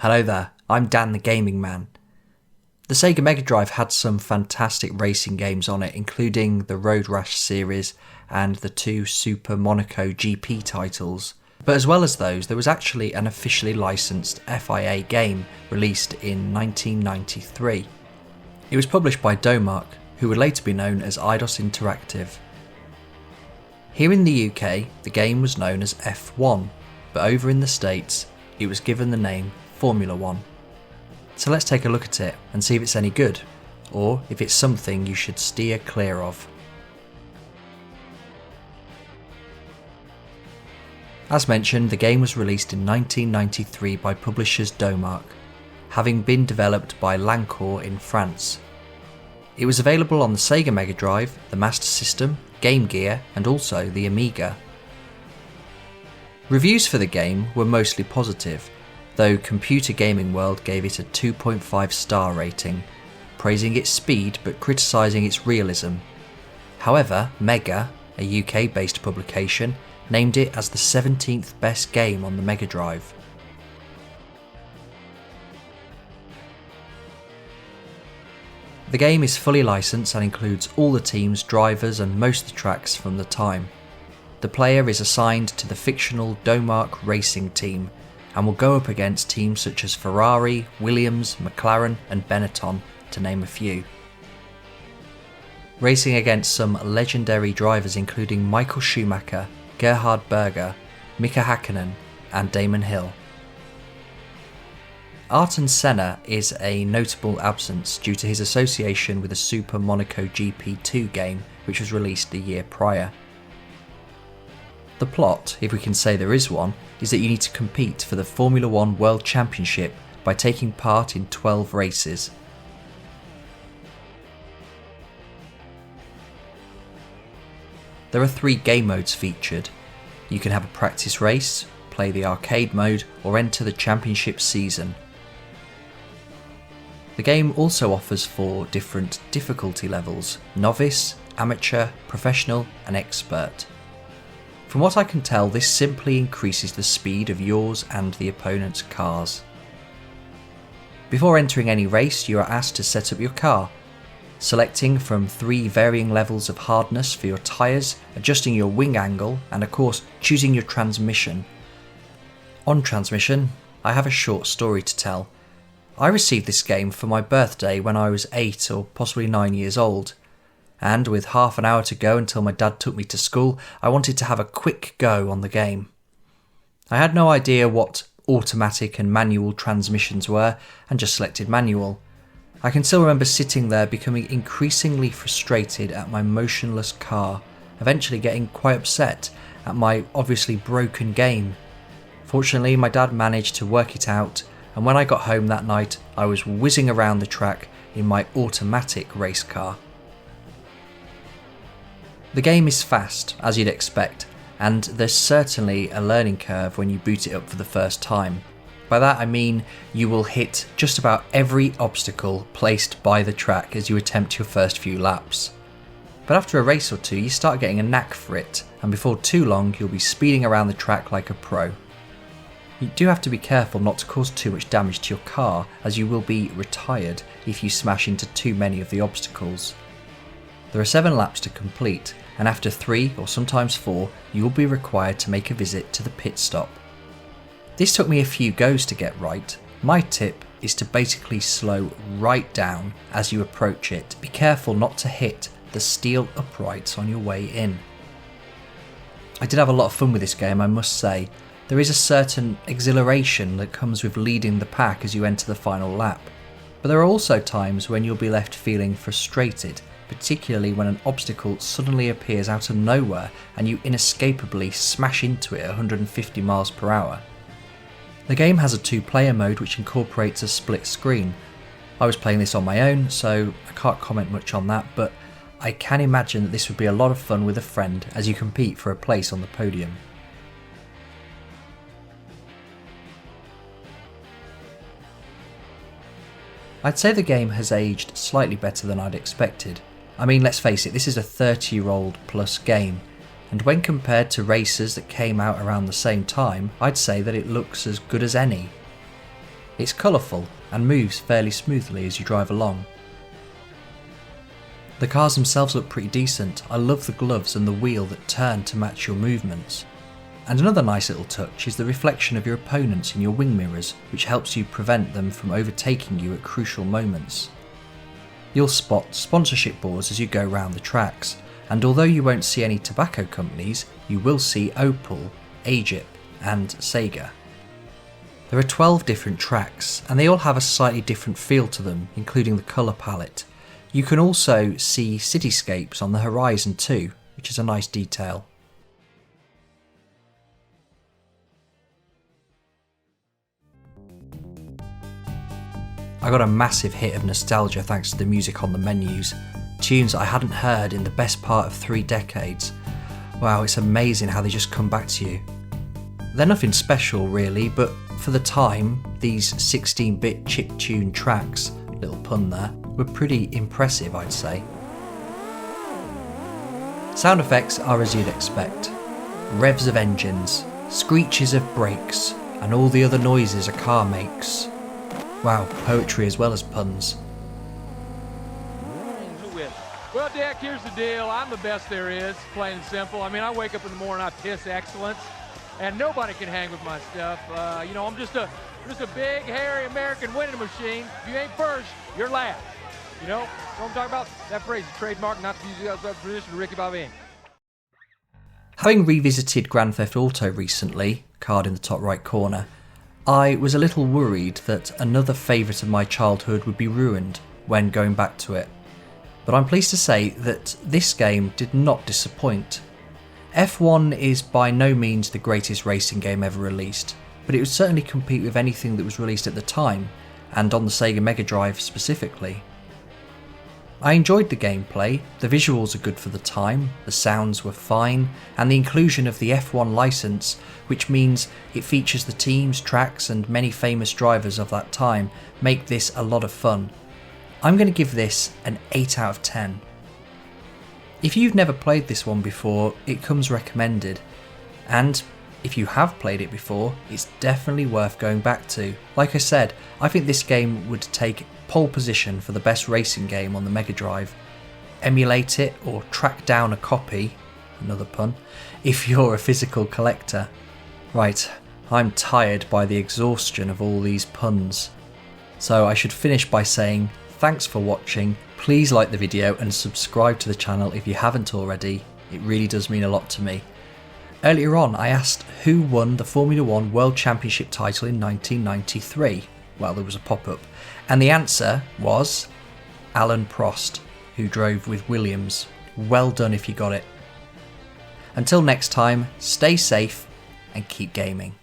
Hello there, I'm Dan the Gaming Man. The Sega Mega Drive had some fantastic racing games on it, including the Road Rash series and the two Super Monaco GP titles. But as well as those, there was actually an officially licensed FIA game released in 1993. It was published by Domark, who would later be known as Eidos Interactive. Here in the UK, the game was known as F1, but over in the States, it was given the name Formula 1. So let's take a look at it and see if it's any good, or if it's something you should steer clear of. As mentioned, the game was released in 1993 by publishers Domark, having been developed by Lancourt in France. It was available on the Sega Mega Drive, the Master System, Game Gear, and also the Amiga. Reviews for the game were mostly positive, though Computer Gaming World gave it a 2.5 star rating, praising its speed but criticising its realism. However, Mega, a UK-based publication, named it as the 17th best game on the Mega Drive. The game is fully licensed and includes all the teams, drivers and most of the tracks from the time. The player is assigned to the fictional Domark racing team and will go up against teams such as Ferrari, Williams, McLaren and Benetton, to name a few. Racing against some legendary drivers including Michael Schumacher, Gerhard Berger, Mika Hakkinen and Damon Hill. Ayrton Senna is a notable absence due to his association with the Super Monaco GP2 game, which was released the year prior. The plot, if we can say there is one, is that you need to compete for the Formula 1 World Championship by taking part in 12 races. There are 3 game modes featured. You can have a practice race, play the arcade mode, or enter the championship season. The game also offers 4 different difficulty levels: novice, amateur, professional and expert. From what I can tell, this simply increases the speed of yours and the opponent's cars. Before entering any race, you are asked to set up your car, selecting from 3 varying levels of hardness for your tyres, adjusting your wing angle, and of course choosing your transmission. On transmission, I have a short story to tell. I received this game for my birthday when I was 8 or possibly 9 years old. And with half an hour to go until my dad took me to school, I wanted to have a quick go on the game. I had no idea what automatic and manual transmissions were and just selected manual. I can still remember sitting there becoming increasingly frustrated at my motionless car, eventually getting quite upset at my obviously broken game. Fortunately, my dad managed to work it out, and when I got home that night, I was whizzing around the track in my automatic race car. The game is fast, as you'd expect, and there's certainly a learning curve when you boot it up for the first time. By that I mean you will hit just about every obstacle placed by the track as you attempt your first few laps. But after a race or two you start getting a knack for it, and before too long you'll be speeding around the track like a pro. You do have to be careful not to cause too much damage to your car, as you will be retired if you smash into too many of the obstacles. There are 7 laps to complete, and after 3 or sometimes 4, you will be required to make a visit to the pit stop. This took me a few goes to get right. My tip is to basically slow right down as you approach it. Be careful not to hit the steel uprights on your way in. I did have a lot of fun with this game, I must say. There is a certain exhilaration that comes with leading the pack as you enter the final lap. But there are also times when you'll be left feeling frustrated, particularly when an obstacle suddenly appears out of nowhere and you inescapably smash into it at 150 miles per hour. The game has a 2-player mode which incorporates a split screen. I was playing this on my own, so I can't comment much on that, but I can imagine that this would be a lot of fun with a friend as you compete for a place on the podium. I'd say the game has aged slightly better than I'd expected. I mean, let's face it, this is a 30-year-old plus game, and when compared to races that came out around the same time, I'd say that it looks as good as any. It's colourful and moves fairly smoothly as you drive along. The cars themselves look pretty decent. I love the gloves and the wheel that turn to match your movements. And another nice little touch is the reflection of your opponents in your wing mirrors, which helps you prevent them from overtaking you at crucial moments. You'll spot sponsorship boards as you go round the tracks, and although you won't see any tobacco companies, you will see Opel, Agip and Sega. There are 12 different tracks, and they all have a slightly different feel to them, including the colour palette. You can also see cityscapes on the horizon too, which is a nice detail. I got a massive hit of nostalgia thanks to the music on the menus, tunes I hadn't heard in the best part of 3 decades. Wow, it's amazing how they just come back to you. They're nothing special really, but for the time, these 16-bit chiptune tracks, little pun there, were pretty impressive I'd say. Sound effects are as you'd expect. Revs of engines, screeches of brakes, and all the other noises a car makes. Wow, poetry as well as puns. Well, Dick, here's the deal. I'm the best there is, plain and simple. I mean, I wake up in the morning, I piss excellence, and nobody can hang with my stuff. I'm just a big, hairy American winning machine. If you ain't first, you're last. You know what I'm talking about? That phrase is trademark, not to use it as a tradition of Ricky Bobby. Having revisited Grand Theft Auto recently, card in the top right corner, I was a little worried that another favourite of my childhood would be ruined when going back to it. But I'm pleased to say that this game did not disappoint. F1 is by no means the greatest racing game ever released, but it would certainly compete with anything that was released at the time, and on the Sega Mega Drive specifically. I enjoyed the gameplay, the visuals are good for the time, the sounds were fine, and the inclusion of the F1 license, which means it features the teams, tracks and many famous drivers of that time, make this a lot of fun. I'm going to give this an 8 out of 10. If you've never played this one before, it comes recommended, and if you have played it before, it's definitely worth going back to. Like I said, I think this game would take pole position for the best racing game on the Mega Drive. Emulate it or track down a copy, another pun, if you're a physical collector. Right, I'm tired by the exhaustion of all these puns. So I should finish by saying thanks for watching, please like the video and subscribe to the channel if you haven't already, it really does mean a lot to me. Earlier on I asked who won the Formula 1 World Championship title in 1993. Well, there was a pop-up, and the answer was Alan Prost, who drove with Williams. Well done if you got it. Until next time, stay safe and keep gaming.